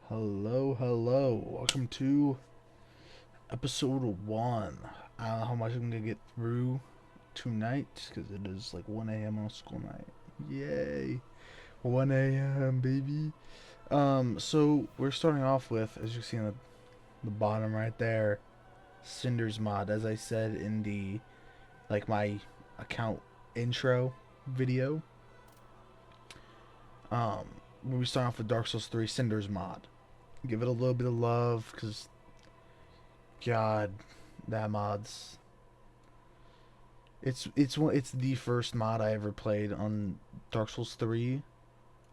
Hello, hello. Welcome to episode 1. I don't know how much I'm gonna get through tonight because it is like 1 a.m. on school night. Yay! 1 a.m. baby. So we're starting off with, as you see in the bottom right there, Cinders mod. As I said in the my account intro video, um, we start off with Dark Souls 3 Cinders mod. Give it a little bit of love because God, that mod's it's the first mod I ever played on Dark Souls 3.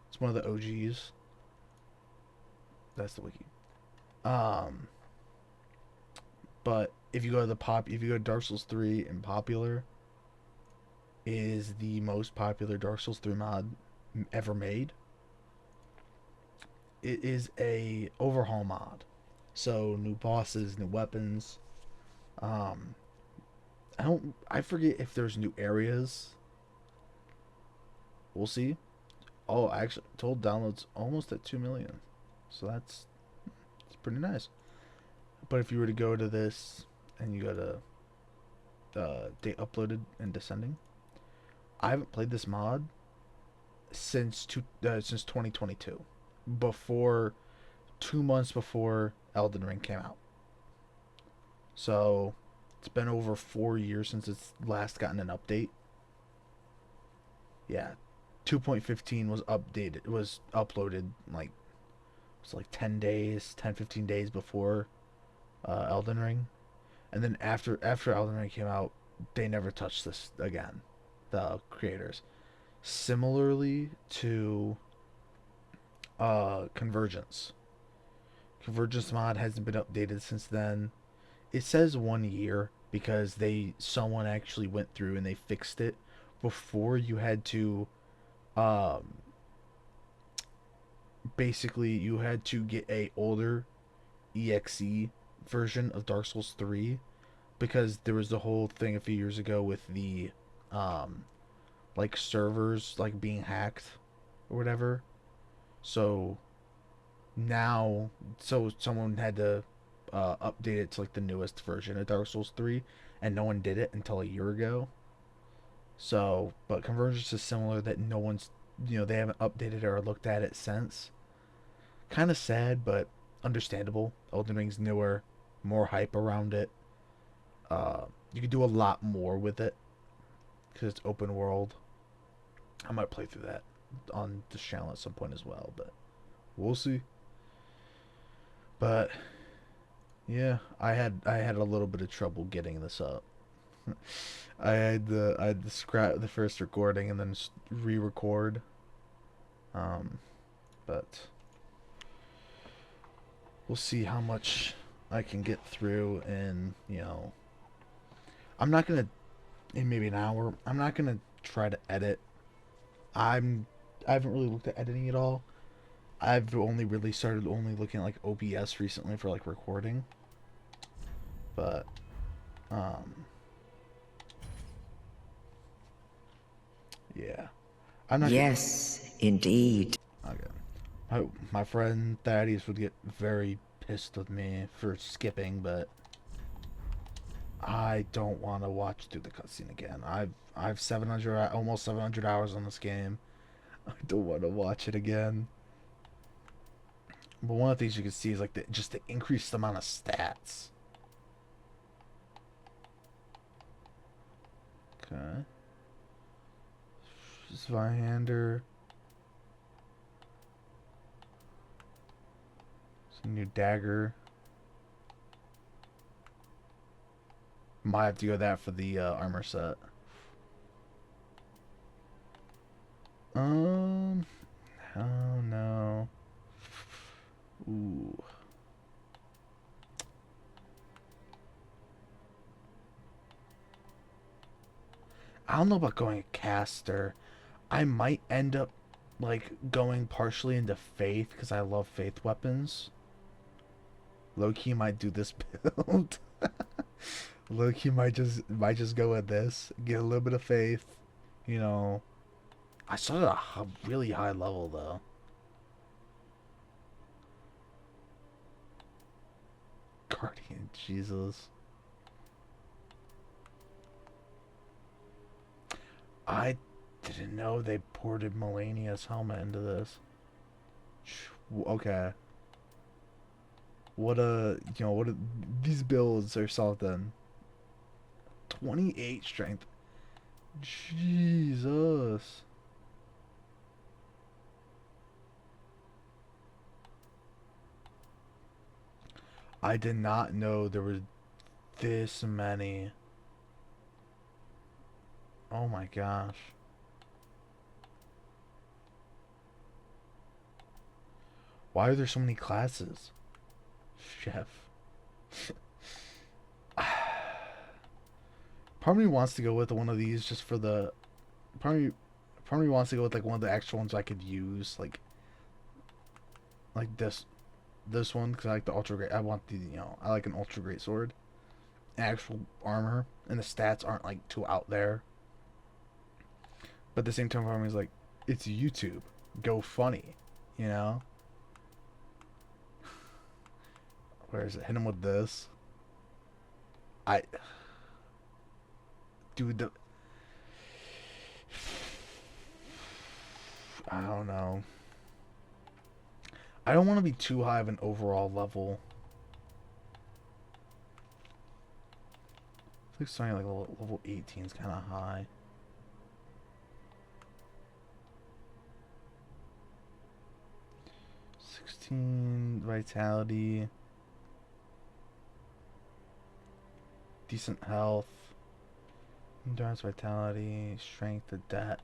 It's one of the OGs. That's the wiki. Um, but if you go to Dark Souls 3 in popular, it is the most popular Dark Souls 3 mod ever made. It is a overhaul mod. So new bosses, new weapons. Um, I forget if there's new areas. We'll see. Oh, actually, total downloads almost at 2 million. So it's pretty nice. But if you were to go to this and you go to date uploaded and descending, I haven't played this mod since 2022, before 2 months before Elden Ring came out. So it's been over 4 years since it's last gotten an update. Yeah, 2.15 was updated. It was uploaded it's like 10 days, 10 15 days before Elden Ring. And then after Elden Ring came out, they never touched this again. The creators, similarly to Convergence. Convergence mod hasn't been updated since then. It says 1 year because someone actually went through and they fixed it before you had to um basically you had to get a older EXE version of Dark Souls 3 because there was the whole thing a few years ago with the um servers being hacked or whatever. So now someone had to update it to the newest version of Dark Souls 3 and no one did it until a year ago. So, but Convergence is similar that no one's they haven't updated or looked at it since. Kind of sad, but understandable. Elden Ring's newer, more hype around it. You could do a lot more with it because it's open world. I might play through that on this channel at some point as well, but we'll see. But yeah, I had a little bit of trouble getting this up. I had to scrap the first recording and then re-record. Um, but we'll see how much I can get through in I'm not gonna in maybe an hour. I'm not gonna try to edit. I haven't really looked at editing at all. I've only really started only looking at OBS recently for recording. But um yeah. I'm not gonna Yes, indeed. okay. My friend Thaddeus would get very pissed with me for skipping, but I don't want to watch through the cutscene again. I've 700 almost 700 hours on this game. I don't want to watch it again. But one of the things you can see is just the increased amount of stats. Okay. Zweihander. Some new dagger. Might have to go that for the armor set. Um. Oh no. Ooh. I don't know about going caster. I might end up going partially into faith because I love faith weapons. Low-key might do this build. Low-key might just go with this. Get a little bit of faith. You know. I started at a really high level though. Guardian, Jesus. I didn't know they ported Melania's helmet into this. Okay. What what these builds are something. 28 strength. Jesus. I did not know there were this many. Oh my gosh. Why are there so many classes? Chef. Part of me wants to go with one of these just for the. Part of me, part of me wants to go with like one of the extra ones I could use, like this one because I like the ultra great. I want the I like an ultra great sword, actual armor, and the stats aren't like too out there. But at the same time, part of me is like, it's YouTube, go funny, you know. Where is it? Hit him with this. I, dude, I don't know. I don't want to be too high of an overall level. I think starting like level 18 is kind of high. Vitality, decent health, endurance, vitality, strength, the dex.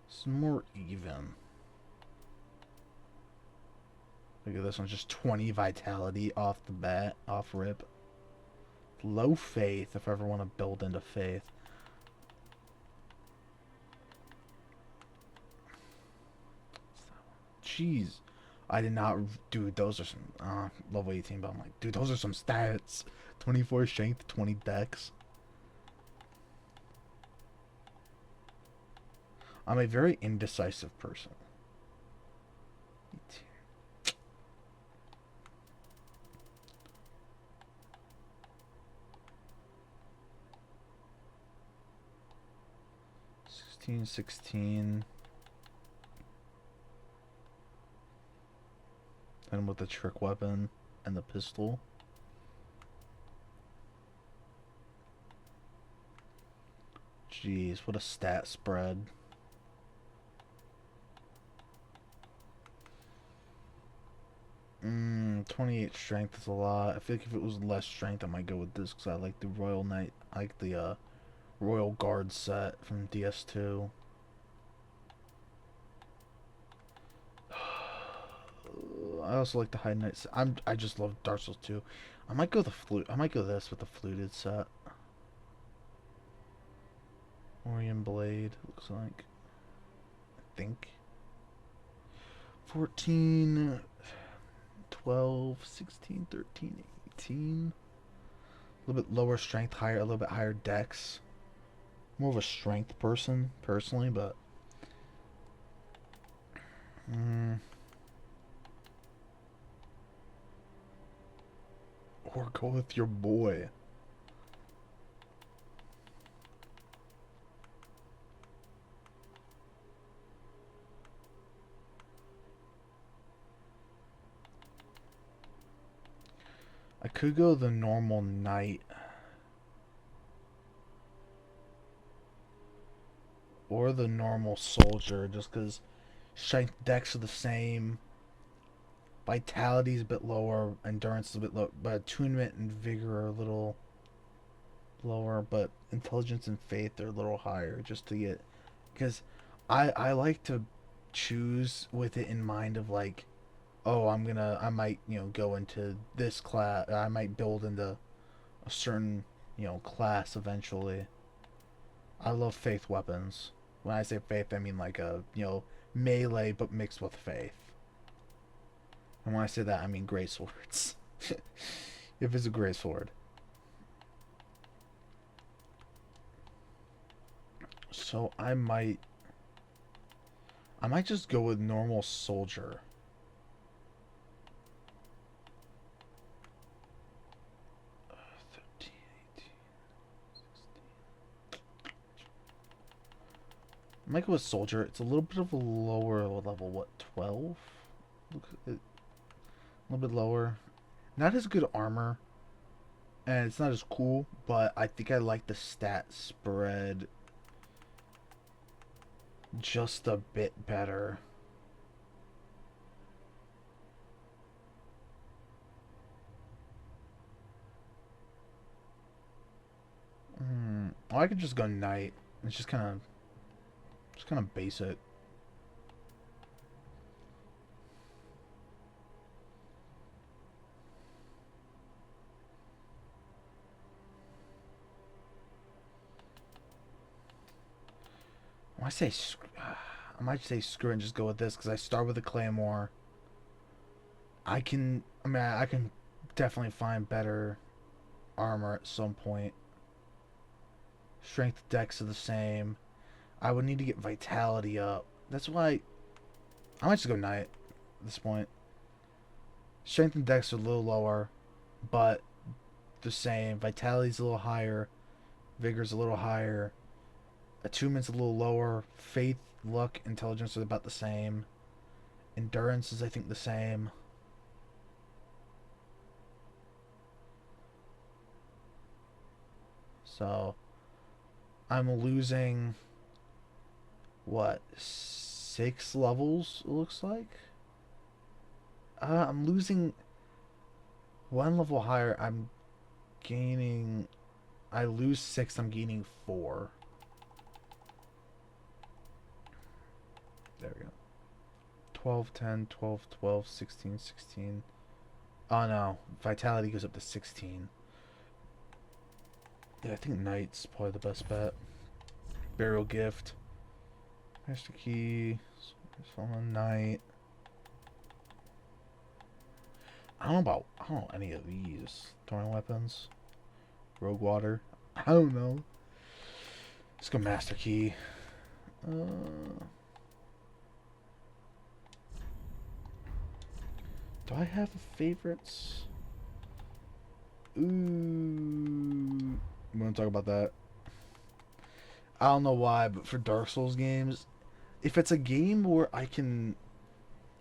It's more even. Look at this one, just 20 vitality off the bat, off rip. Low faith if I ever want to build into faith. Jeez. I did not. Dude, those are some. Level 18, but I'm like, dude, those are some stats. 24 strength, 20 dex. I'm a very indecisive person. $16.16. And with the trick weapon and the pistol. Jeez, what a stat spread. Mm, 28 strength is a lot. I feel like if it was less strength, I might go with this because I like the Royal Knight. I like the Royal Guard set from DS2. I also like the High Knight. I just love Dark Souls 2. I might go the flute. I might go this with the fluted set. Orion Blade looks like. I think 14, 12, 16, 13, 18. A little bit lower strength, higher, a little bit higher dex. More of a strength person, personally, but. Or go with your boy. I could go the normal knight. Or the normal soldier, just because strength dex are the same. Vitality is a bit lower. Endurance is a bit low. But attunement and vigor are a little lower. But intelligence and faith are a little higher, just to get. Because I like to choose with it in mind of like, oh, I might, go into this class. I might build into a certain, class eventually. I love faith weapons. When I say faith, I mean like a, melee but mixed with faith. And when I say that, I mean great swords. If it's a great sword. So I I might just go with normal soldier. Uh, 13, 18, 16. I might go with soldier. It's a little bit of a lower level. What, 12? Look, a little bit lower. Not as good armor, and it's not as cool, but I think I like the stat spread just a bit better. Oh, I could just go knight. It's just kind of basic. I say, I might say screw it and just go with this because I start with a claymore. I can definitely find better armor at some point. Strength decks are the same. I would need to get vitality up. That's why I might just go knight at this point. Strength and dex are a little lower, but the same. Vitality's a little higher. Vigor's a little higher. Attunement's a little lower. Faith, luck, intelligence are about the same. Endurance is, I think, the same. So, I'm losing, what, 6 levels, it looks like? I'm losing 1 level higher. I'm gaining... I lose 6, I'm gaining 4. There we go. 12, 10, 12, 12, 16, 16. Oh no, vitality goes up to 16. Yeah, I think knight's probably the best bet. Burial gift. Master key. Fallen knight. I don't know any of these. Thorn weapons. Rogue water. I don't know. Let's go master key. Do I have favorites? Ooh. We want to talk about that. I don't know why, but for Dark Souls games, if it's a game where I can,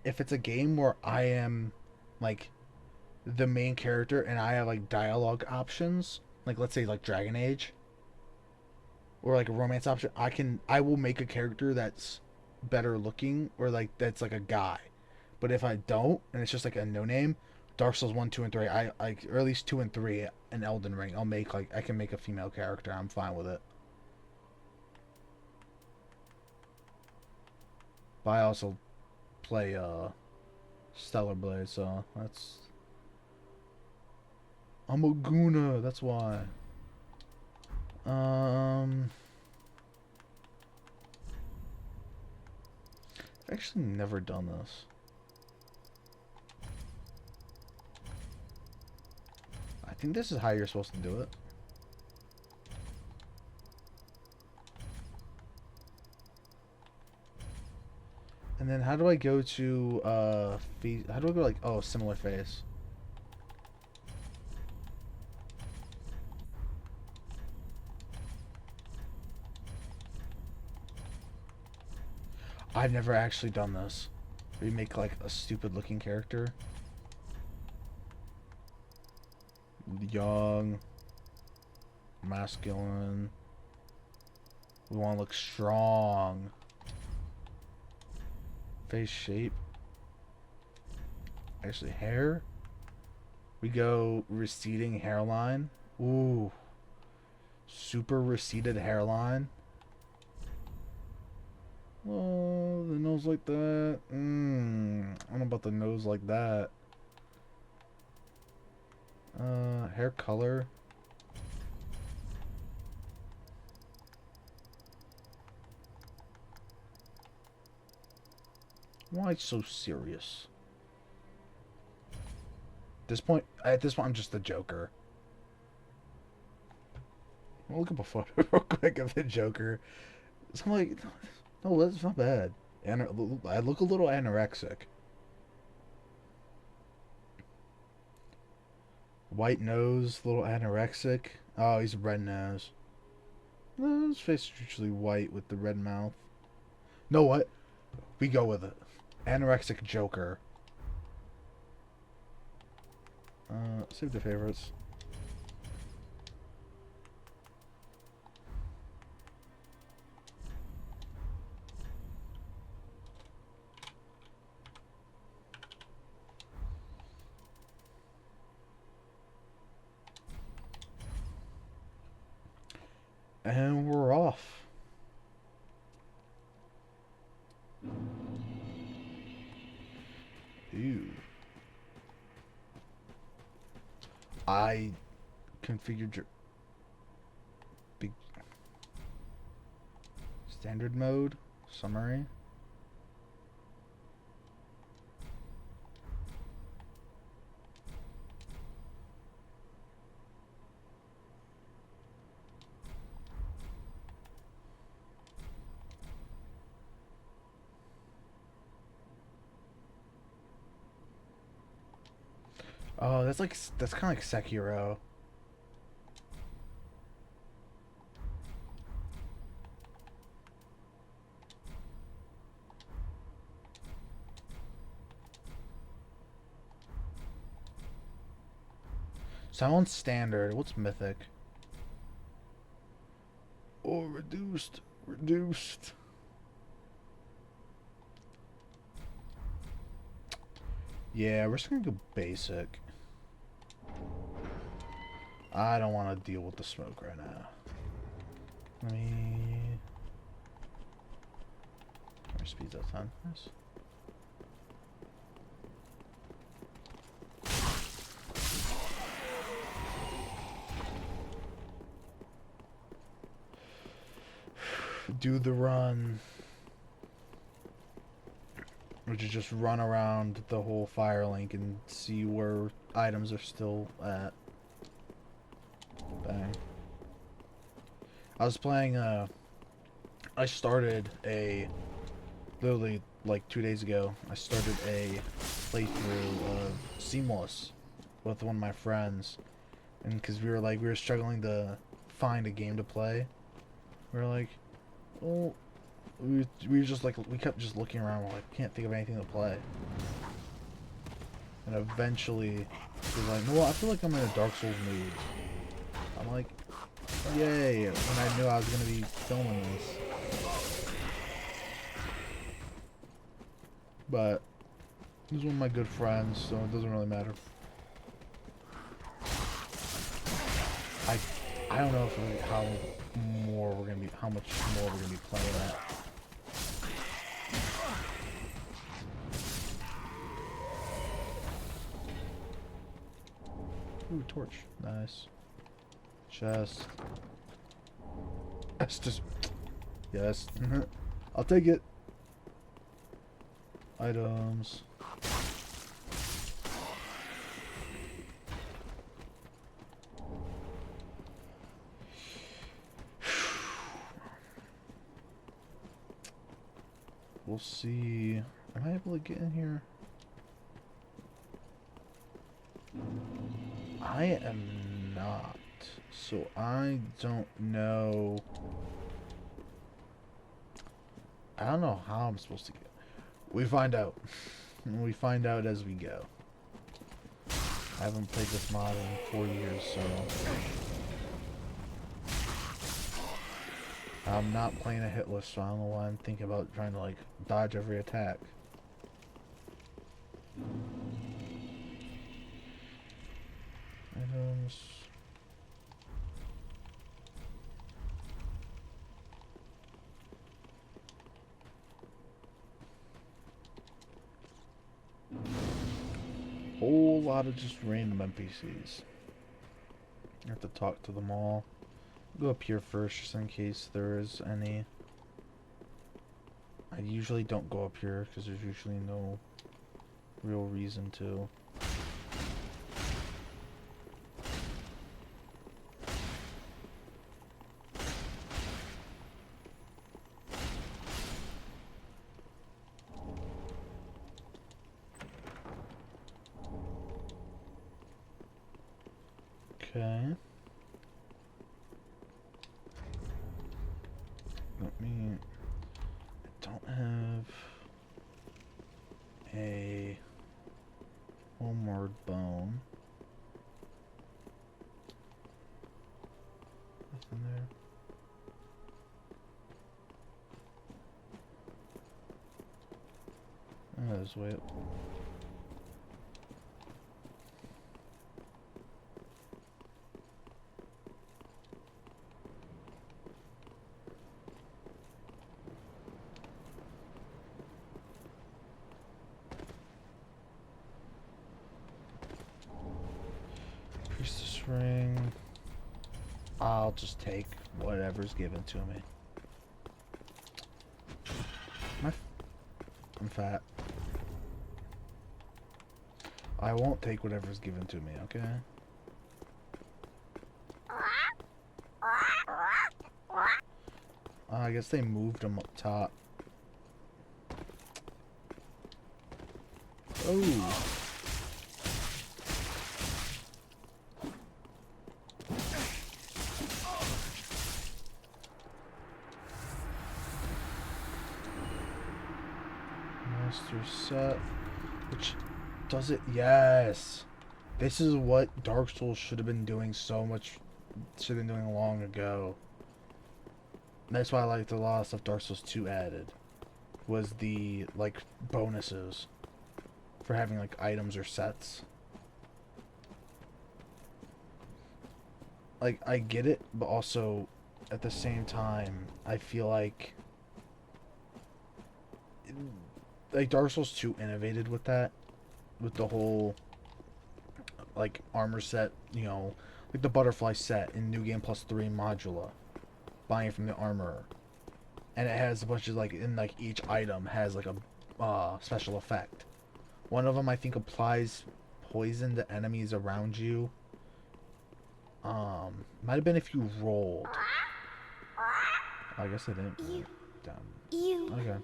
if it's a game where I am, like, the main character and I have like dialogue options, like let's say like Dragon Age, or like a romance option, I will make a character that's better looking or like that's like a guy. But if I don't and it's just like a no name, Dark Souls 1, 2 and 3, I like, or at least 2 and 3 and Elden Ring, I'll make like, I can make a female character. I'm fine with it. But I also play Stellar Blade, so that's, I'm a Guna, that's why. Um I've actually never done this. I think this is how you're supposed to do it. And then how do I go to face, how do I go like, oh, similar face? I've never actually done this. We make like a stupid looking character. Young, masculine. We want to look strong. Face shape. Actually, hair. We go receding hairline. Ooh. Super receded hairline. Oh, the nose like that. I don't know about the nose like that. Hair color. Why so serious? At this point, I'm just the Joker. I'll look up a photo real quick of the Joker. So I'm like, no, that's not bad. I look a little anorexic. White nose, little anorexic. Oh, he's red nose. No, his face is usually white with the red mouth. Know what? We go with it. Anorexic Joker. Save the favorites. And we're off. Ew. I configured your big standard mode summary. Oh, that's kind of like Sekiro. So I'm on standard. What's mythic? Oh, reduced. Reduced. Yeah, we're just gonna go basic. I don't want to deal with the smoke right now. Let me... Our speed's up 10. Nice. Do the run. Which is just run around the whole fire link and see where items are still at. Bang. I was playing, I started literally like 2 days ago, I started a playthrough of Seamless with one of my friends. And because we were struggling to find a game to play. We were like, oh, we were just like, we kept just looking around, we're like, can't think of anything to play. And eventually, we were like, no, I feel like I'm in a Dark Souls mood. I'm like, yay, when I knew I was going to be filming this. But, he's one of my good friends, so it doesn't really matter. I don't know if how much more we're gonna be playing at. Ooh, torch. Nice. Chest. That's just... Yes. I'll take it. Items. We'll see. Am I able to get in here? I am not. So I don't know. I don't know how I'm supposed to get. We find out. We find out as we go. I haven't played this mod in 4 years, so I'm not playing a hit list, so I don't know why I'm thinking about trying to like dodge every attack. Items. Whole lot of just random NPCs. I have to talk to them all. Go up here first, just in case there is any. I usually don't go up here because there's usually no real reason to. Okay. Let me... I don't have a homeward bone. Nothing there. Oh, there's way up. Priestess ring. I'll just take whatever's given to me. I'm fat. I won't take whatever's given to me, okay? I guess they moved them up top. Oh. Master set. Which does it? Yes. This is what Dark Souls should have been doing so much. Should have been doing long ago. That's why I liked a lot of stuff Dark Souls 2 added. Was the, like, bonuses. For having, like, items or sets. Like, I get it, but also, at the same time, I feel like Dark Souls 2 innovated with that. With the whole, like, armor set, you know, like the butterfly set in New Game Plus 3 Modula. Buying from the armorer. And it has a bunch of, like, in, like, each item has, like, a special effect. One of them, I think, applies poison to enemies around you. Might have been if you rolled. I guess I didn't. Damn. Okay. At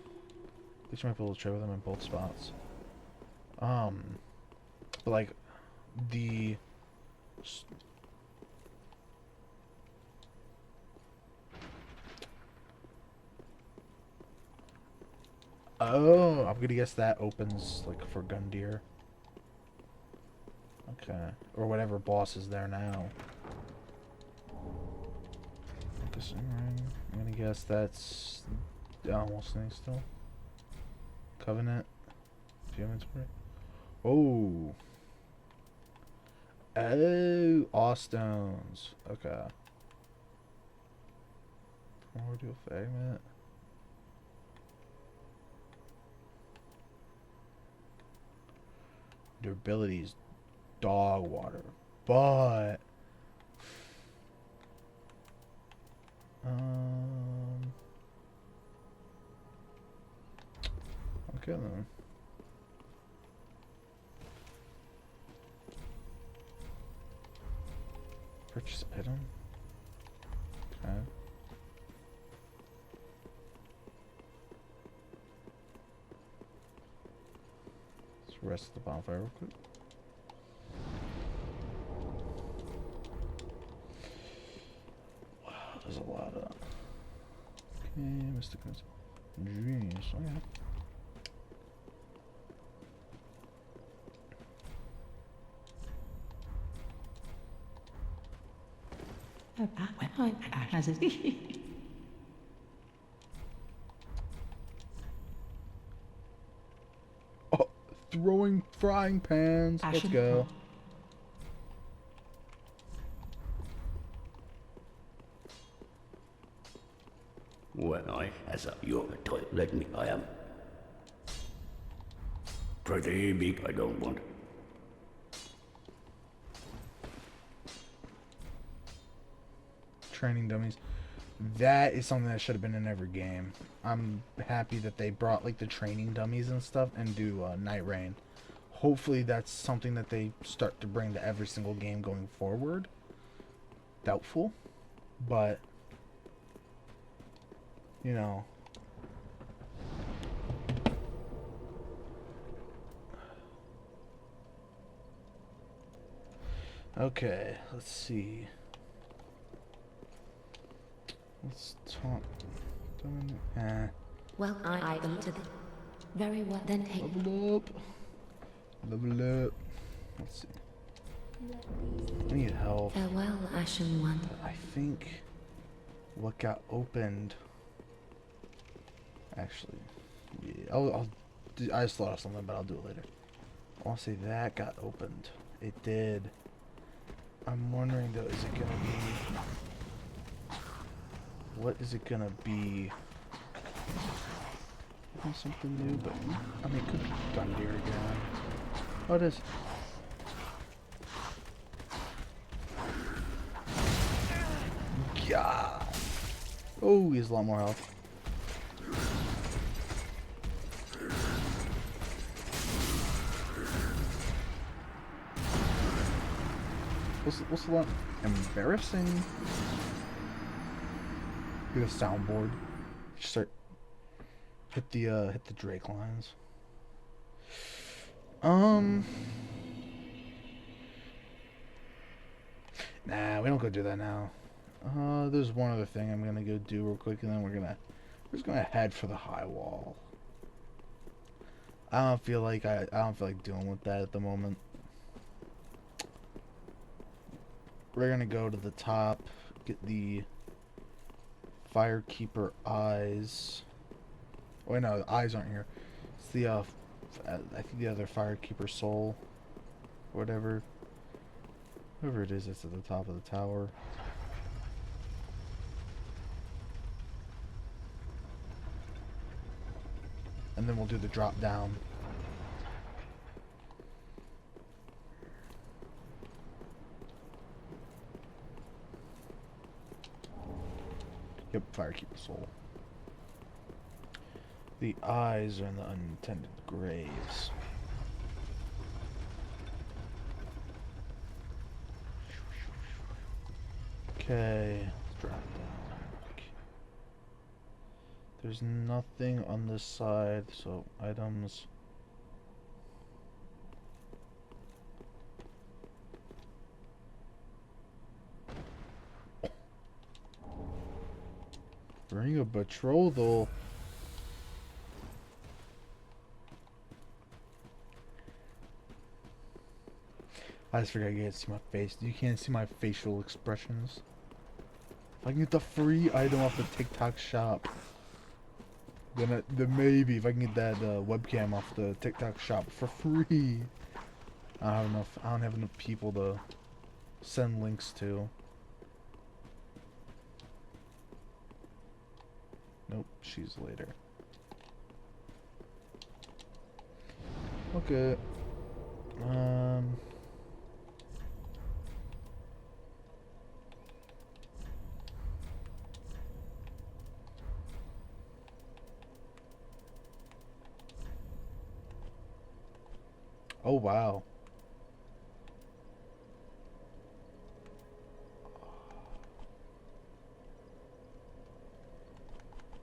least you might be able to trade with them in both spots. But like, the... Oh, I'm gonna guess that opens, like, for Gundyr. Okay. Or whatever boss is there now. Focusing ring. I'm gonna guess that's almost thing still. Covenant. Inventory. Oh. Oh, awe stones. Okay. Primordial fragment. Durability is dog water, but okay then. Purchase item. Okay. Let's rest the bonfire real quick. Wow, there's a lot of. Okay, Mr. Genius. Okay. Oh, throwing frying pans. Let's go. When I has up your toilet, let me I am. Pretty big, I don't want. Training dummies. That is something that should have been in every game. I'm happy that they brought, like, the training dummies and stuff and do Night Rain. Hopefully that's something that they start to bring to every single game going forward. Doubtful. But, you know. Okay, let's see. Let's talk. Well, I go to the... Very well, then take... Level up. Level up. Let's see. I need health. Farewell, Ashen One. I think what got opened. Actually, yeah, I just thought of something, but I'll do it later. I want to say that got opened. It did. I'm wondering though, is it gonna be? What is it gonna be? Something new, but I mean, it could be done here again. Oh, it is. Yeah. Oh, he has a lot more health. What's the one? Embarrassing. Get a soundboard. Just start hit the Drake lines. Nah, we don't go do that now. There's one other thing I'm gonna go do real quick, and then we're just gonna head for the high wall. I don't feel like dealing with that at the moment. We're gonna go to the top, get the Firekeeper eyes. Oh wait, no, the eyes aren't here. It's the I think the other Firekeeper soul, or whatever. Whoever it is that's at the top of the tower. And then we'll do the drop down. Yep, Firekeeper soul. The eyes are in the unintended graves. Okay, let's drop down. There's nothing on this side, so items. Bring a betrothal. I just figured you can't see my face. You can't see my facial expressions. If I can get the free item off the TikTok shop, then maybe if I can get that webcam off the TikTok shop for free. I don't have enough people to send links to. Nope, she's later. Okay. Oh wow.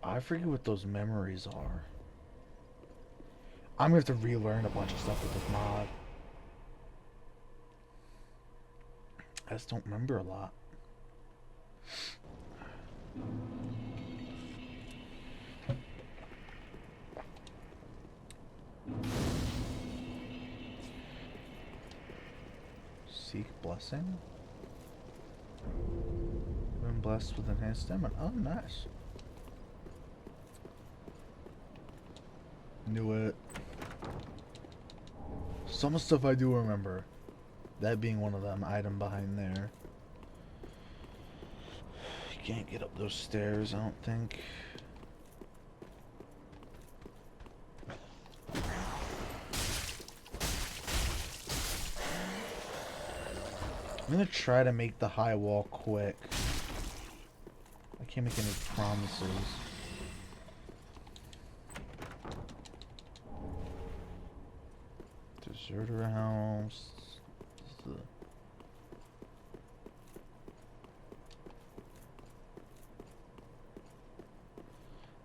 I forget what those memories are. I'm gonna have to relearn a bunch of stuff with this mod. I just don't remember a lot. Seek blessing? Been blessed with enhanced stamina. Oh, nice. Knew it. Some stuff I do remember. That being one of them. Item behind there. You can't get up those stairs, I don't think. I'm gonna try to make the high wall quick. I can't make any promises. Deserter house.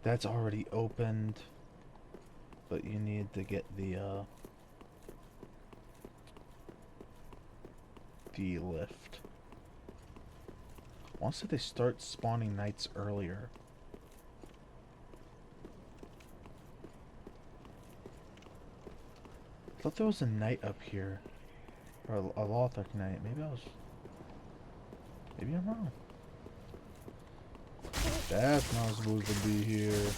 That's already opened, but you need to get the the lift. Once they start spawning knights earlier. I thought there was a knight up here. Or a Lothric knight. Maybe I'm wrong. That's not supposed to be here.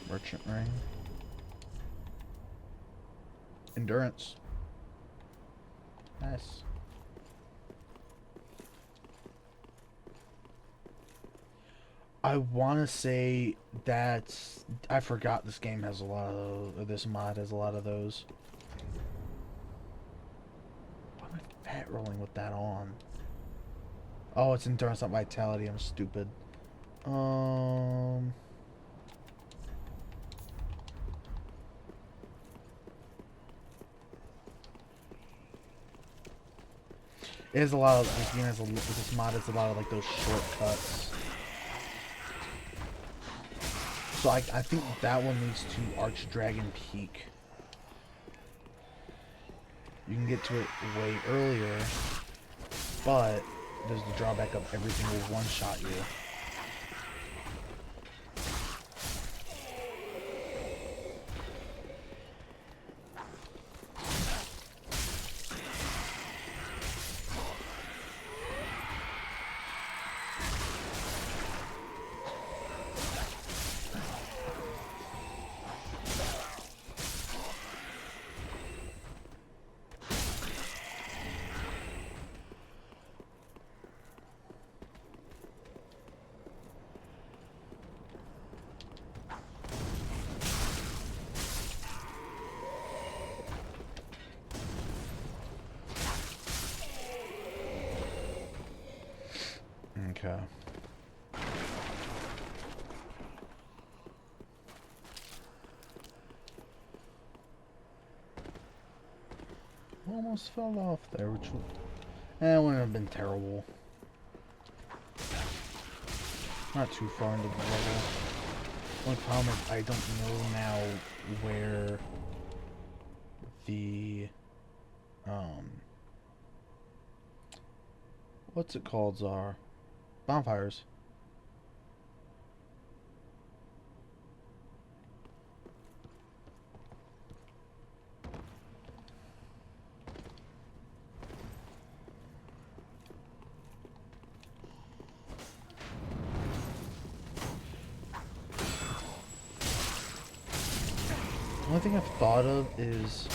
Merchant ring. Endurance. Nice. I want to say that I forgot this game has a lot of those, or this mod has a lot of those. Why am I fat rolling with that on? Oh, it's endurance, not vitality. I'm stupid. It has a lot of this game has this mod has a lot of like those shortcuts. So I think that one leads to Archdragon Peak. You can get to it way earlier, but there's the drawback of everything will one-shot you. Okay. Almost fell off there, which would... wouldn't have been terrible. Not too far into the level. Only problem is I don't know now where the... what's it called, are bonfires. The only thing I've thought of is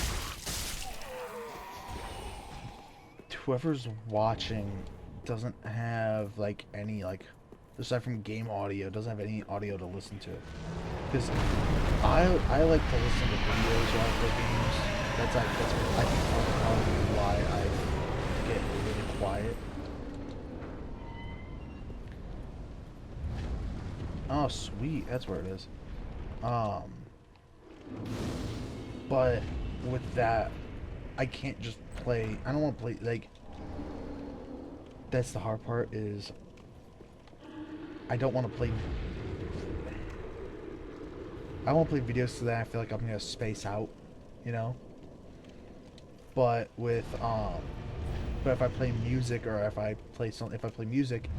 whoever's watching doesn't have like any like aside from game audio doesn't have any audio to listen to, because I like to listen to videos while I play games. That's I think probably why I get really quiet. Oh sweet, that's where it is. But with that, I can't just play. I don't want to play like. That's the hard part is I don't want to play. I want to play videos so that I feel like I'm gonna space out, you know. But with but if I play music or if I play music,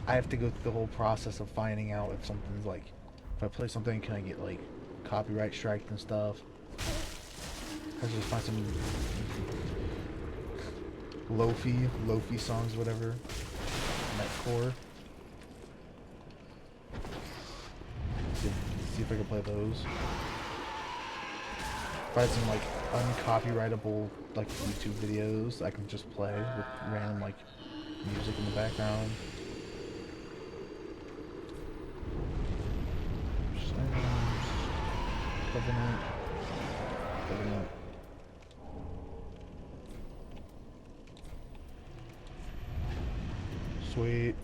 I have to go through the whole process of finding out if something's like, if I play something, can I get like copyright striked and stuff. I just find some lofi songs, whatever. Nightcore. See if I can play those. Find some like uncopyrightable like YouTube videos I can just play with random like music in the background. Covenant. Sweet.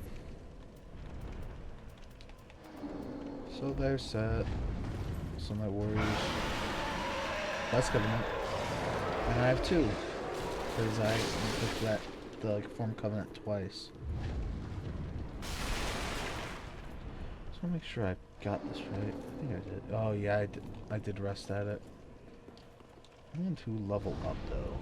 So they're set. Sunlight Warriors. That's Covenant. And I have two. Because I took that, the like, form covenant twice. Just wanna make sure I got this right. I think I did. Oh yeah, I did rest at it. I want to level up though.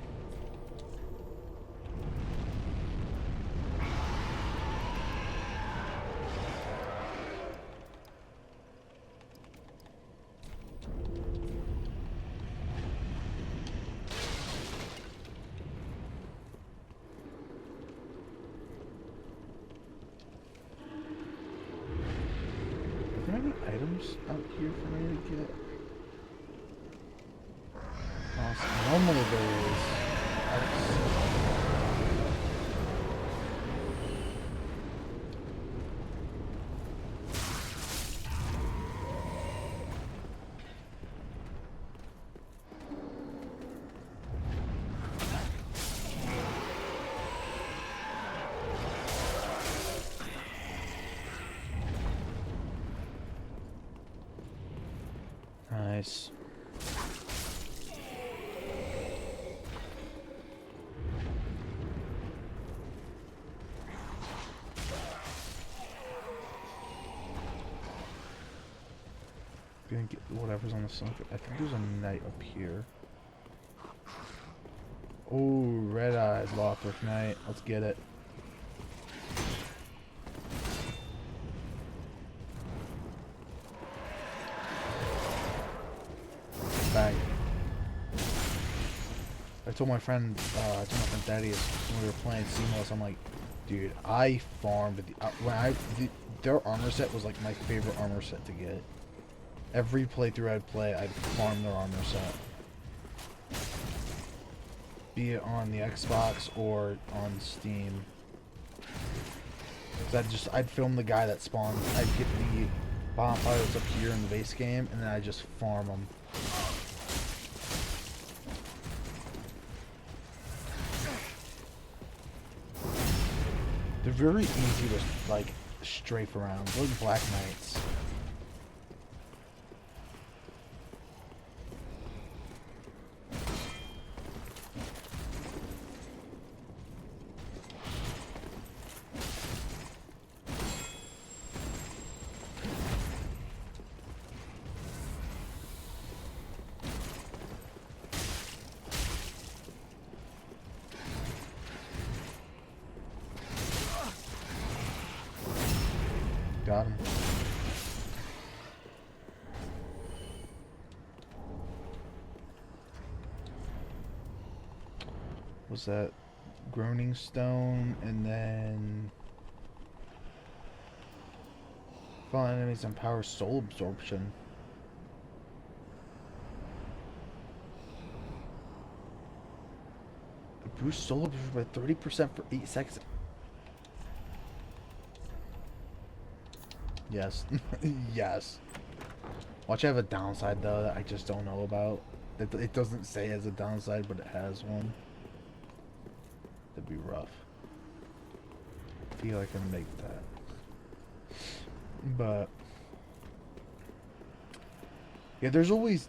Are there any items out here for me to get? Awesome. Normally there is. Nice. Gonna get whatever's on the sunken. I think there's a knight up here. Oh, red eyes, Lothric Knight. Let's get it. Bang. I told my friend Thaddeus when we were playing Seamless, I'm like, dude, I farmed their armor set was like my favorite armor set to get. Every playthrough I'd play, I'd farm their armor set. Be it on the Xbox or on Steam. Cause I'd film the guy that spawned. I'd get the bonfires up here in the base game, and then I'd just farm them. They're very easy to, like, strafe around. They're like Black Knights. Got him. Was that Groaning Stone, and then fallen enemies empower soul absorption. Boost soul absorption by 30% for 8 seconds. Yes. Yes. Watch, I have a downside though that I just don't know about. It doesn't say as a downside, but it has one. That'd be rough. I feel I can make that. But yeah, there's always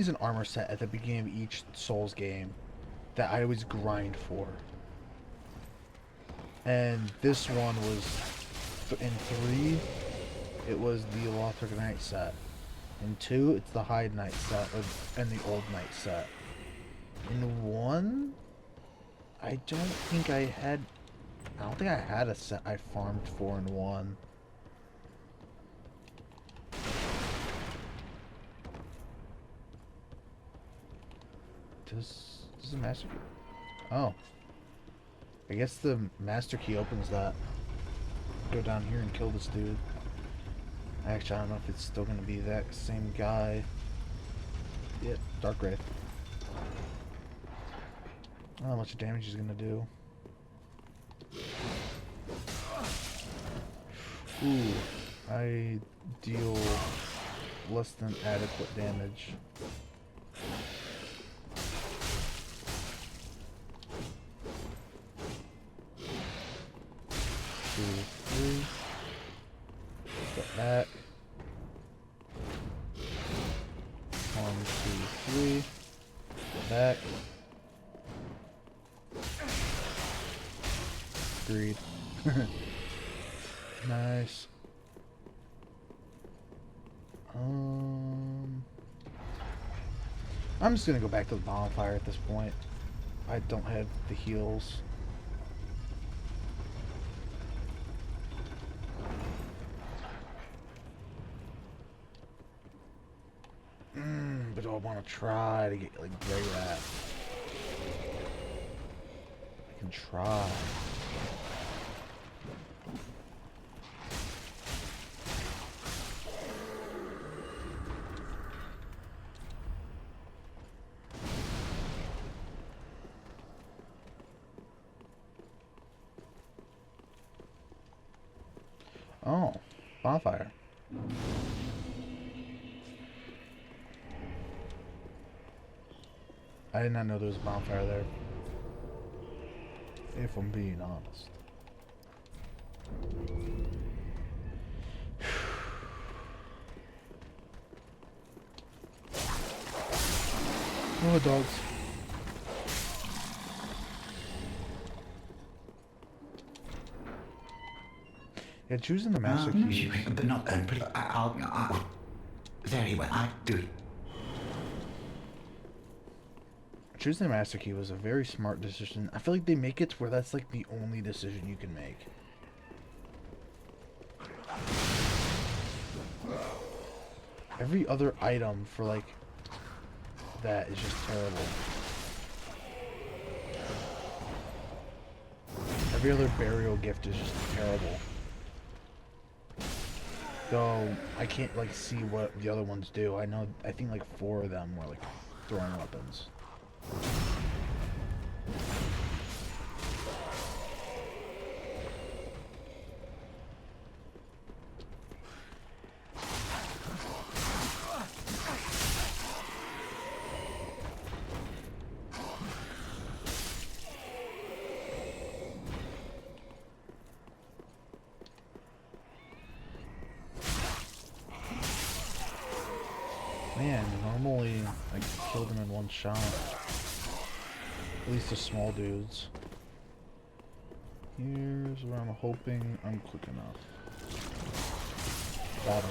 an armor set at the beginning of each Souls game that I always grind for. And this one was in 3. It was the Lothric Knight set. In 2, it's the Hyde Knight set, and the Old Knight set. In 1, I don't think I had a set I farmed for in 1. Does the master key? Oh. I guess the master key opens that. Go down here and kill this dude. Actually, I don't know if it's still going to be that same guy. Yep, Dark Wraith. I don't know how much damage he's going to do. Ooh, I deal less than adequate damage. 2, 3. Get back. 1, 2, 3. Get back. Agreed. Nice. I'm just gonna go back to the bonfire at this point. I don't have the heals. But do I want to try to get like Grey Rat? I can try. Oh, bonfire. I did not know there was a bonfire there. If I'm being honest. Oh, dogs. Yeah, choosing the master key. But not very well, I do. Choosing the master key was a very smart decision. I feel like they make it to where that's like the only decision you can make. Every other item for like that is just terrible. Every other burial gift is just terrible. Though I can't like see what the other ones do. I think like 4 of them were like throwing weapons. Man, normally I kill them in one shot. At least the small dudes. Here's where I'm hoping I'm quick enough. Got him.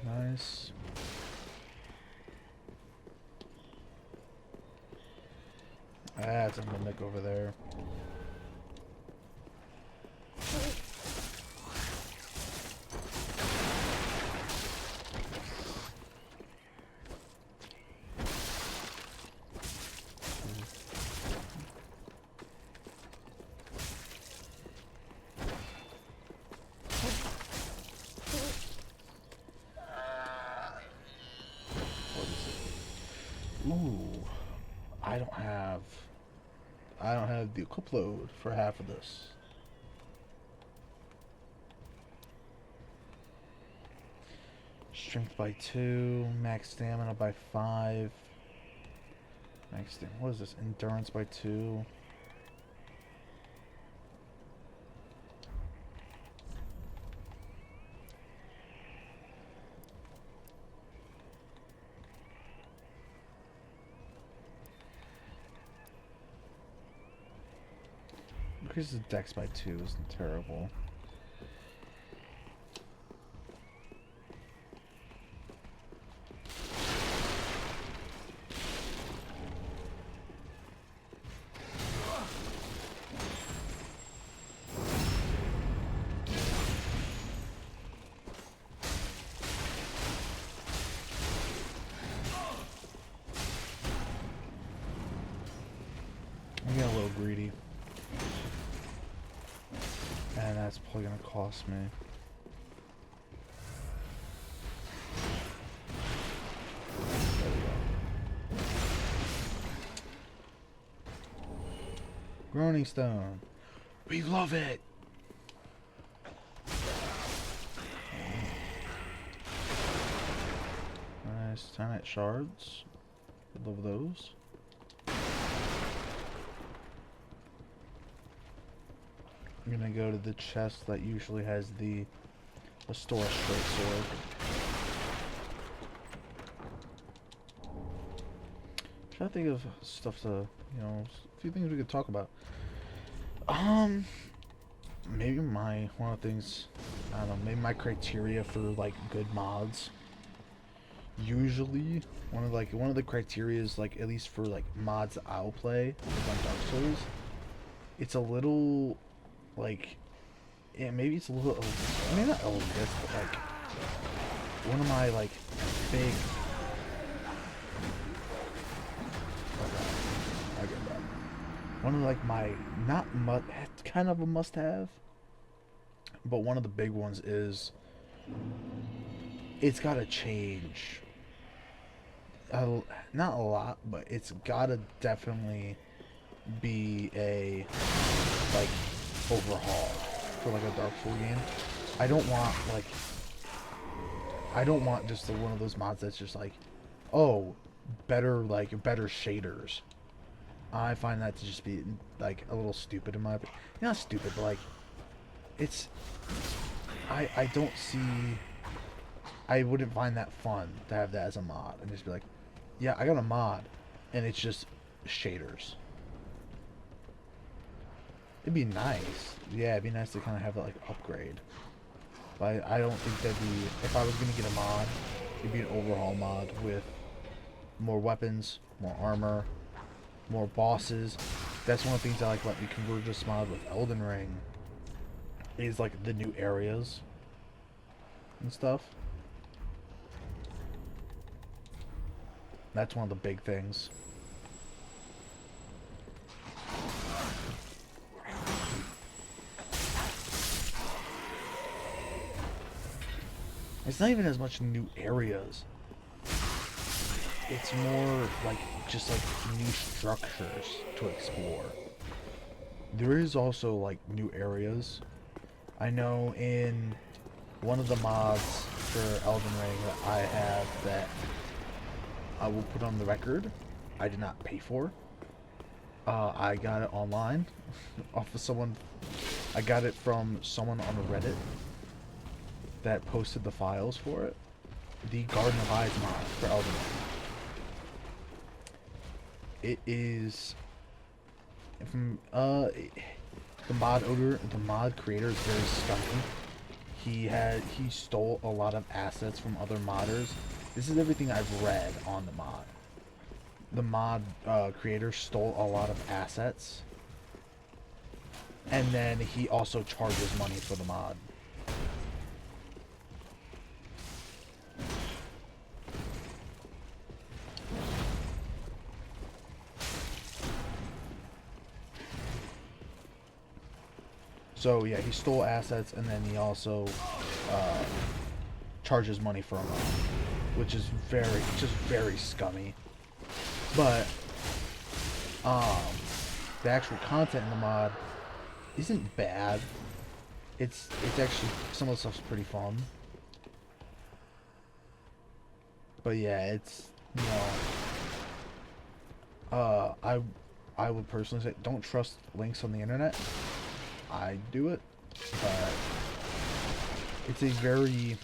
Nice. That's a mimic over there. Ooh, I don't have the equip load for half of this. Strength by 2, max stamina by 5. Max stamina, what is this? Endurance by 2. Increases dex by 2 isn't terrible. I'm getting a little greedy. And that's probably gonna cost me. There we go. Groaning Stone. We love it! Nice 10 shards. I love those. I'm gonna go to the chest that usually has the Restore Straight Sword. Trying to think of stuff to, you know, a few things we could talk about. Maybe one of the things, I don't know, maybe my criteria for like good mods. Usually, one of the criteria is like, at least for like mods I'll play like on Dark Souls, it's a little like, yeah, maybe it's a little, I mean not elitist, but like one of my like big, okay, I get that. One of like my kind of a must-have, but one of the big ones is it's gotta change. Not a lot, but it's gotta definitely be a like overhaul for like a Dark Souls game. I don't want just one of those mods that's just like, oh, better shaders. I find that to just be like a little stupid in my opinion. Not stupid, but like it's I don't see, I wouldn't find that fun to have that as a mod and just be like, yeah, I got a mod and it's just shaders. It'd be nice. Yeah, it'd be nice to kind of have it like upgrade. But I don't think that'd be, if I was going to get a mod, it'd be an overhaul mod with more weapons, more armor, more bosses. That's one of the things I like about the Convergence mod with Elden Ring, is like the new areas and stuff. That's one of the big things. It's not even as much new areas. It's more like just like new structures to explore. There is also like new areas. I know in one of the mods for Elden Ring that I have that I will put on the record, I did not pay for. I got it online off of someone. I got it from someone on Reddit that posted the files for it. The Garden of Eyes mod for Elden Ring. It is from the mod creator is very scummy. He stole a lot of assets from other modders. This is everything I've read on the mod. The mod creator stole a lot of assets, and then he also charges money for the mod. So yeah, he stole assets, and then he also charges money for a mod, which is very scummy. But the actual content in the mod isn't bad. It's actually, some of the stuff's pretty fun. But yeah, it's, you know, I would personally say don't trust links on the internet. I do it, but it's a very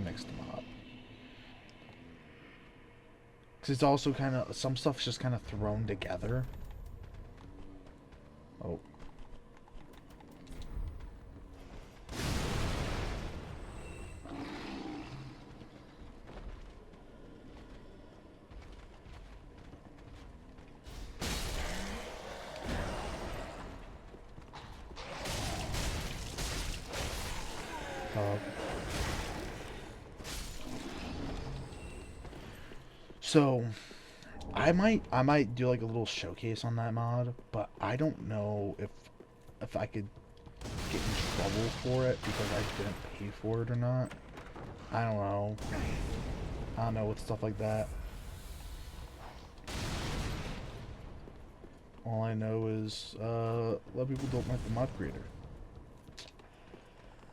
mixed mod. Because it's also kind of, some stuff's just kind of thrown together. Oh. So, I might do like a little showcase on that mod, but I don't know if I could get in trouble for it because I didn't pay for it or not. I don't know. I don't know with stuff like that. All I know is a lot of people don't like the mod creator.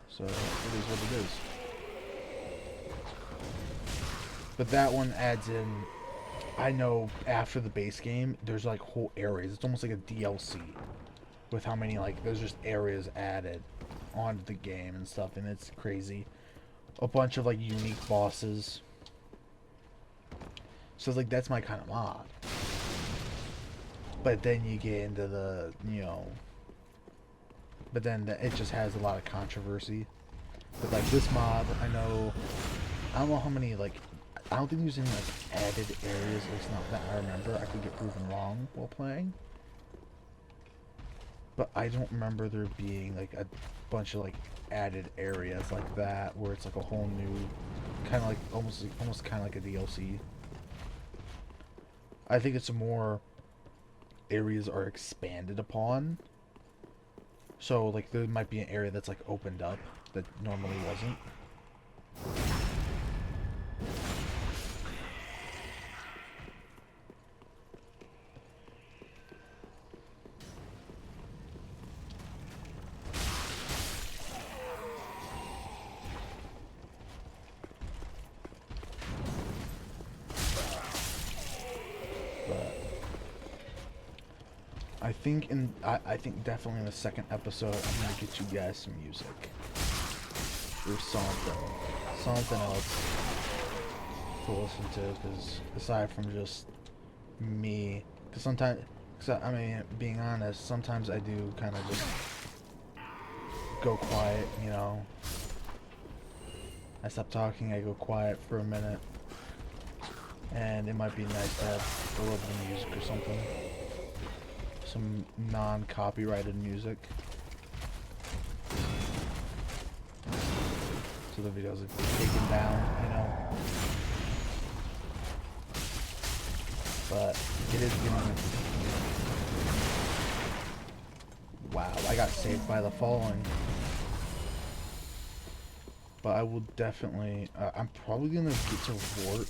So it is what it is. But that one adds in, I know after the base game, there's like whole areas. It's almost like a DLC with how many, like, there's just areas added onto the game and stuff, and it's crazy. A bunch of like unique bosses. So it's like, that's my kind of mod. But then you get into the, but then it just has a lot of controversy. But like this mod, I don't know how many, like, I don't think there's any like added areas. It's not that I remember. I could get proven wrong while playing. But I don't remember there being like a bunch of like added areas like that where it's like a whole new kind of like almost kind of like a DLC. I think it's more areas are expanded upon. So like there might be an area that's like opened up that normally wasn't. I think definitely in the second episode I'm gonna get you guys some music or something else to listen to, because aside from just me, because sometimes, I mean, being honest, sometimes I do kind of just go quiet, I stop talking, I go quiet for a minute, and it might be nice to have a little bit of music or something. Some non-copyrighted music. So the videos are taken down, But it is getting... Wow, I got saved by the falling. But I will definitely... I'm probably gonna get to Vort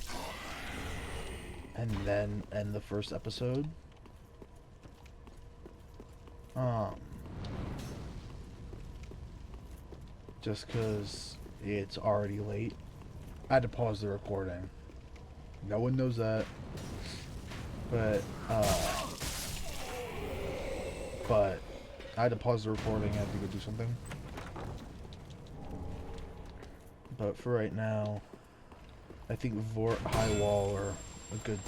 and then end the first episode. Just because it's already late. I had to pause the recording. No one knows that. But I had to pause the recording. I had to go do something. But for right now, I think Vort High Wall are a good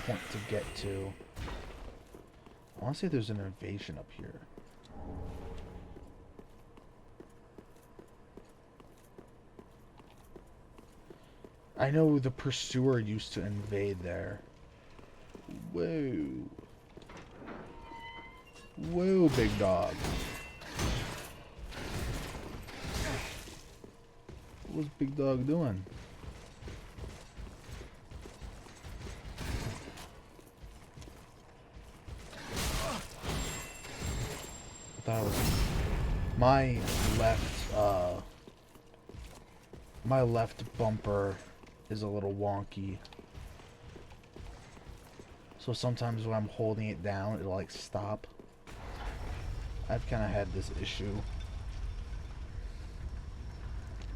point to get to. I want to say there's an invasion up here. I know the Pursuer used to invade there. Whoa. Whoa, big dog. What's Big Dog doing? I thought it was my left bumper is a little wonky. So sometimes when I'm holding it down, it'll like stop. I've kind of had this issue.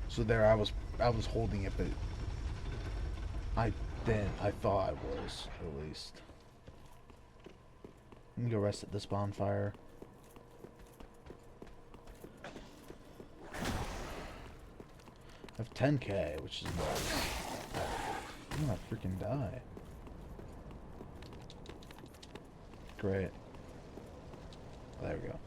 So there I was holding it, but I thought I was, at least. Let me go rest at this bonfire. I have 10k, which is nice. I'm gonna freaking die. Great. There we go.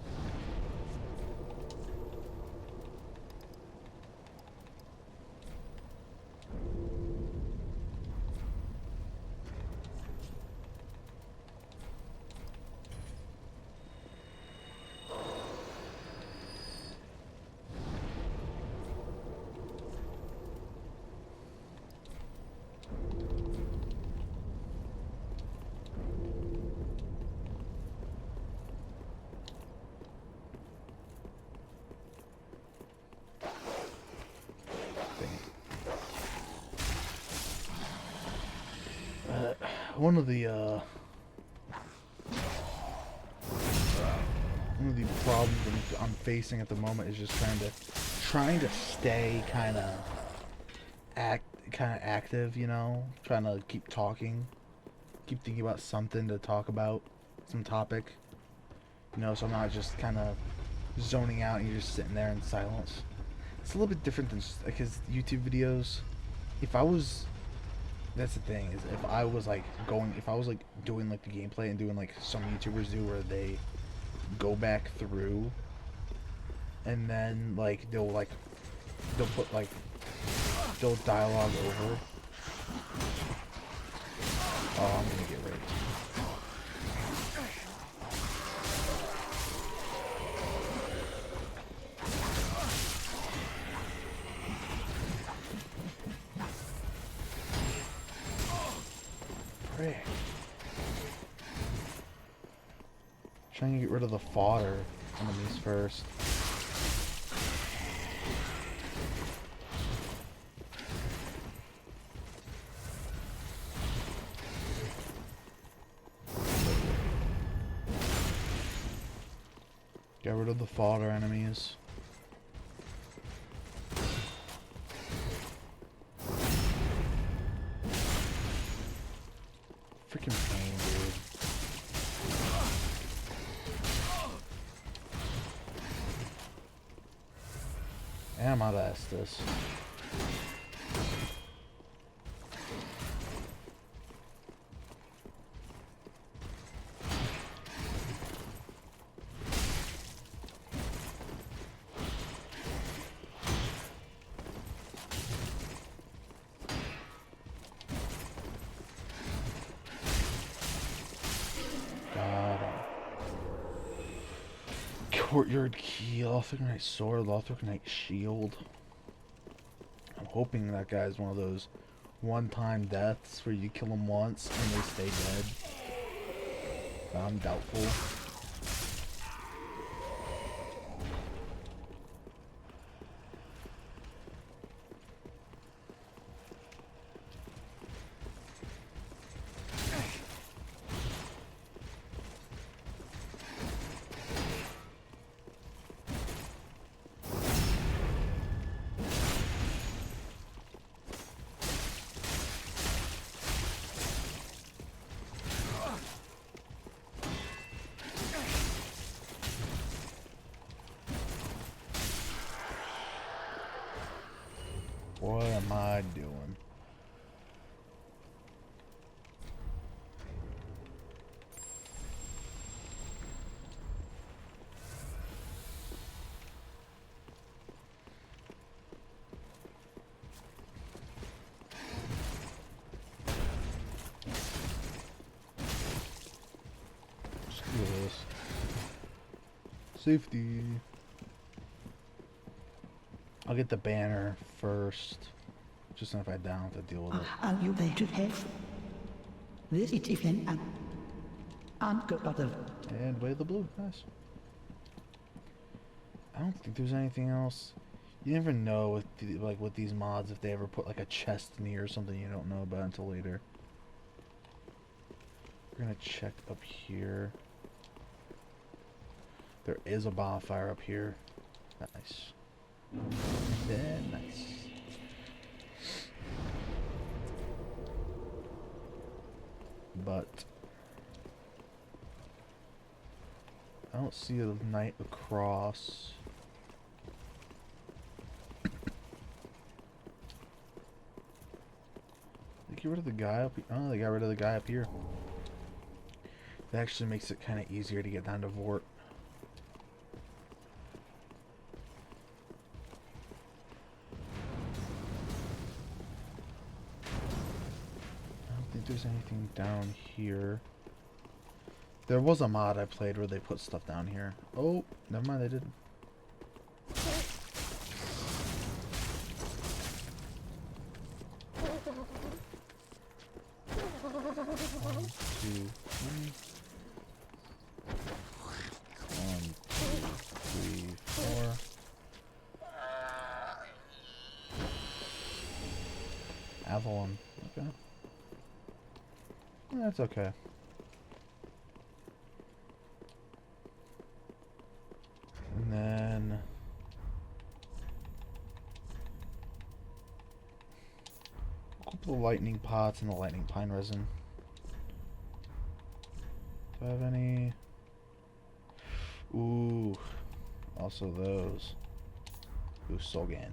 one of the problems I'm facing at the moment is just trying to stay kind of active, you know, trying to keep talking, keep thinking about something to talk about, some topic, you know, so I'm not just kind of zoning out and you're just sitting there in silence. It's a little bit different than because YouTube videos. If I was, that's the thing is if I was like doing like the gameplay and doing like some YouTubers do where they go back through and then like they'll put like they'll dialogue over. Oh, I'm gonna get raped. Frick. Trying to get rid of the fodder enemies first. Get rid of the fodder enemies. Freaking pain, dude. And I'm out of Estus. Courtyard key, Lothric sword, Lothric shield. I'm hoping that guy's one of those one-time deaths where you kill him once and they stay dead. But I'm doubtful. What am I doing? Let's do this. Safety. I'll get the banner first. Just if I don't have to deal with it. Are you there to help? This is event and go bother. And way the blue. Nice. I don't think there's anything else. You never know with these mods if they ever put like a chest near or something you don't know about until later. We're gonna check up here. There is a bonfire up here. Nice. Yeah, nice. But I don't see a knight across. They get rid of the guy up here. Oh, they got rid of the guy up here. That actually makes it kind of easier to get down to Vort. There's anything down here. There was a mod I played where they put stuff down here. Oh, never mind, they didn't. One, two, three. 1, 2, 3, 4. Avalon. Okay. That's okay. And then equip the lightning pots and the lightning pine resin. Do I have any? Ooh, also those. Ooh, Solgan.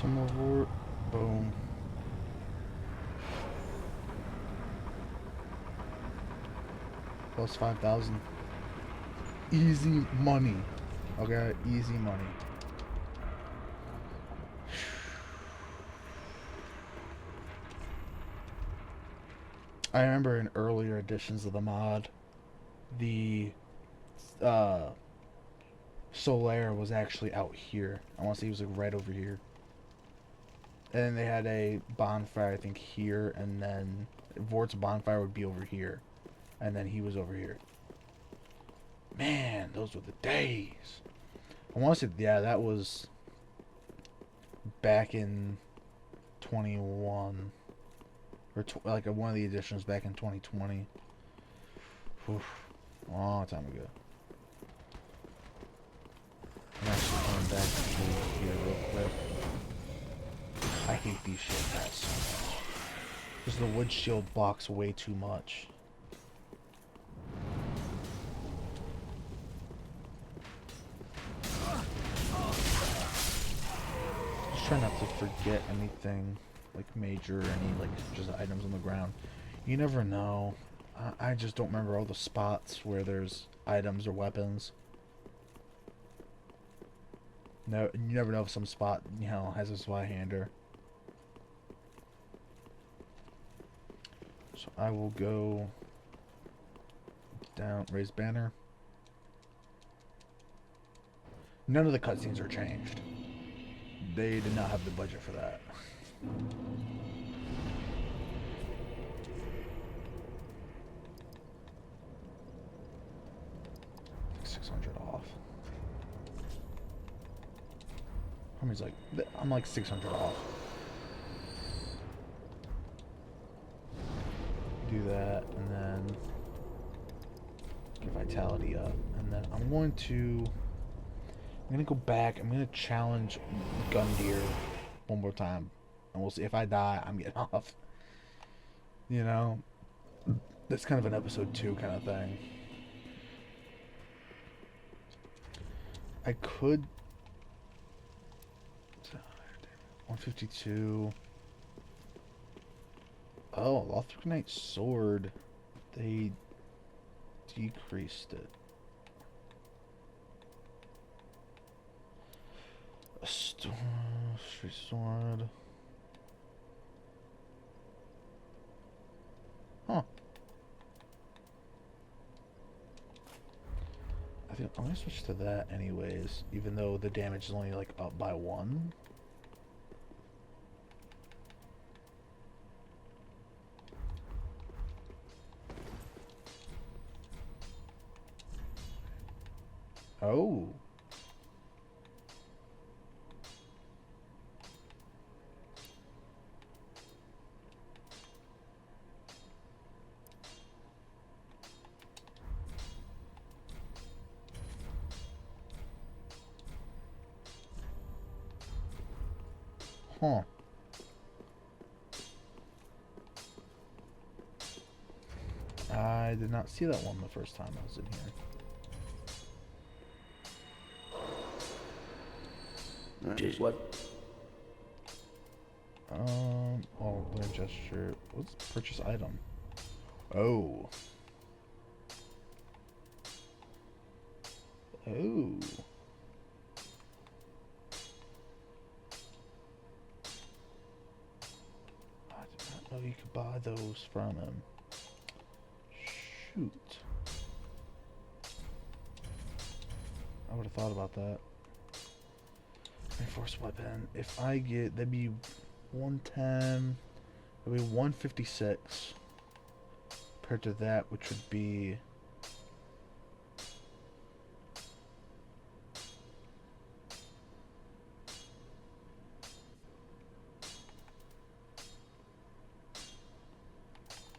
Timberwort. Boom. Plus 5,000. Easy money. Okay, easy money. I remember in earlier editions of the mod, the uh, Solaire was actually out here. I want to say he was like right over here. And then they had a bonfire, I think, here, and then Vort's bonfire would be over here. And then he was over here. Man, those were the days. I want to say, yeah, that was back in 21. Or like one of the editions back in 2020. Oof, a long time ago. I'm actually coming back to here real quick. I hate these shield hats so much. Because the wood shield blocks way too much. Just try not to forget anything like major, any like just items on the ground. You never know. I just don't remember all the spots where there's items or weapons. No, you never know if some spot, you know, has a Zweihander. So I will go down, raise banner. None of the cutscenes are changed. They did not have the budget for that. $600 off. Homie's like, I'm like 600 off. Do that, and then get vitality up, and then I'm gonna go back. I'm gonna challenge Gundyr one more time, and we'll see if I die. I'm getting off. You know, that's kind of an episode 2 kind of thing. I could 152. Oh, Lothric Knight's sword. They decreased it. A straight sword. Huh. I think I'm gonna switch to that anyways, even though the damage is only like up by 1. Oh. Huh. I did not see that one the first time I was in here. Just what? Oh, learn gesture. What's purchase item? Oh. Oh. I did not know you could buy those from him. Shoot. I would have thought about that. Reinforced weapon. If I get, that'd be 110. That'd be 156. Compared to that, which would be.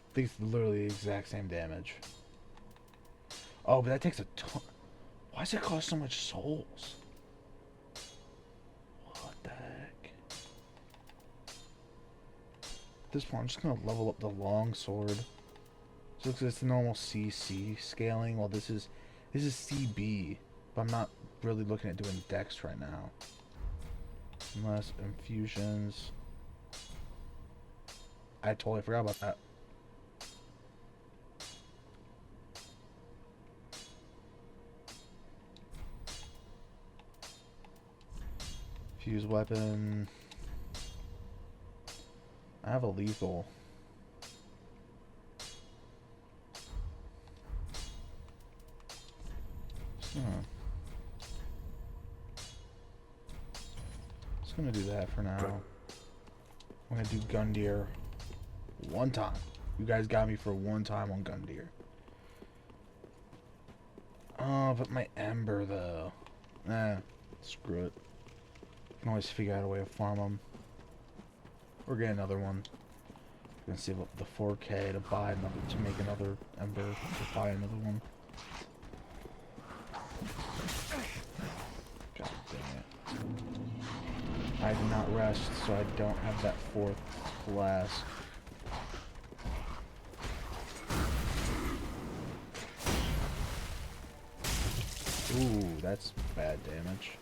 I think it's literally the exact same damage. Oh, but that takes a ton. Why does it cost so much souls? What the heck? At this point, I'm just gonna level up the long sword. So it's the normal CC scaling. Well, this is CB, but I'm not really looking at doing Dex right now. Unless infusions. I totally forgot about that. Fuse weapon. I have a lethal. Just gonna do that for now. I'm gonna do Gundyr one time. You guys got me for one time on Gundyr. Oh, but my Ember though. Screw it. Can always figure out a way to farm them. Or get another one. I'm gonna save up the 4K to buy another, to make another Ember, to buy another one. God dang it. I did not rest, so I don't have that 4th flask. Ooh, that's bad damage.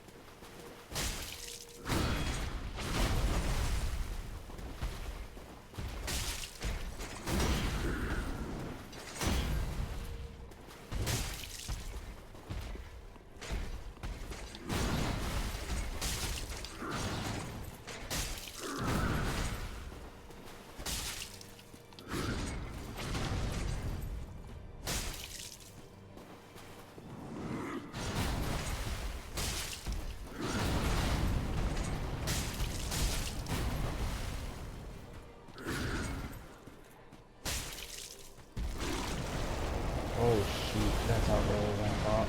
Oh shoot, that's how low I thought.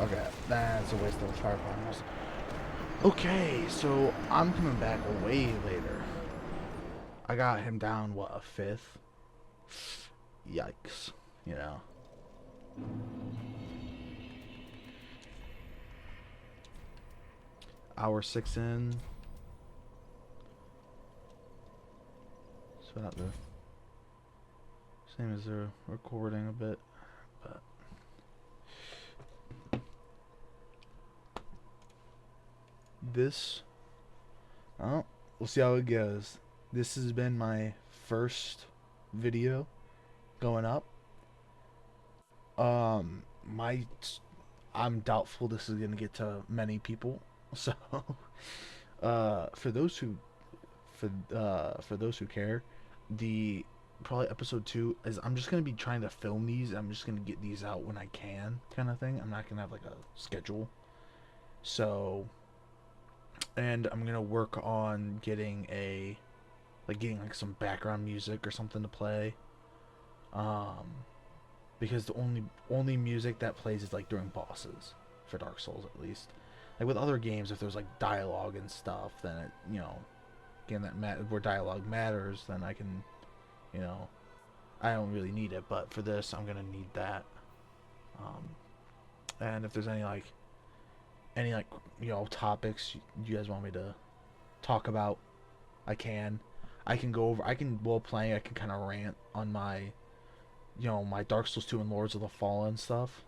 Okay, that's a waste of fire partners. Okay, so I'm coming back way later. I got him down, what, a 5th? Yikes, you know. Hour 6 in. So not the same as the recording a bit, but this, oh, we'll see how it goes. This has been my first video going up. My I'm doubtful this is gonna get to many people. So, for those who care, the probably episode 2 is I'm just gonna be trying to film these. I'm just gonna get these out when I can, kind of thing. I'm not gonna have like a schedule. So, and I'm gonna work on getting like some background music or something to play. Because the only music that plays is like during bosses for Dark Souls, at least. Like with other games, if there's like dialogue and stuff, then it, you know, again, where dialogue matters, then I can, you know, I don't really need it. But for this, I'm gonna need that. And if there's any you know, topics you guys want me to talk about, I can go over. While playing, I can kind of rant on my my Dark Souls 2 and Lords of the Fallen stuff,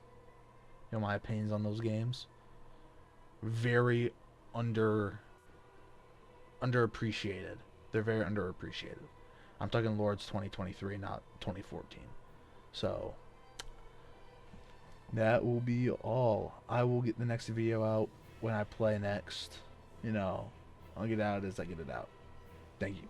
my opinions on those games, very underappreciated. They're very underappreciated. I'm talking Lords 2023, not 2014. So that will be all. I will get the next video out when I play next. I'll get it out as I get it out. Thank you.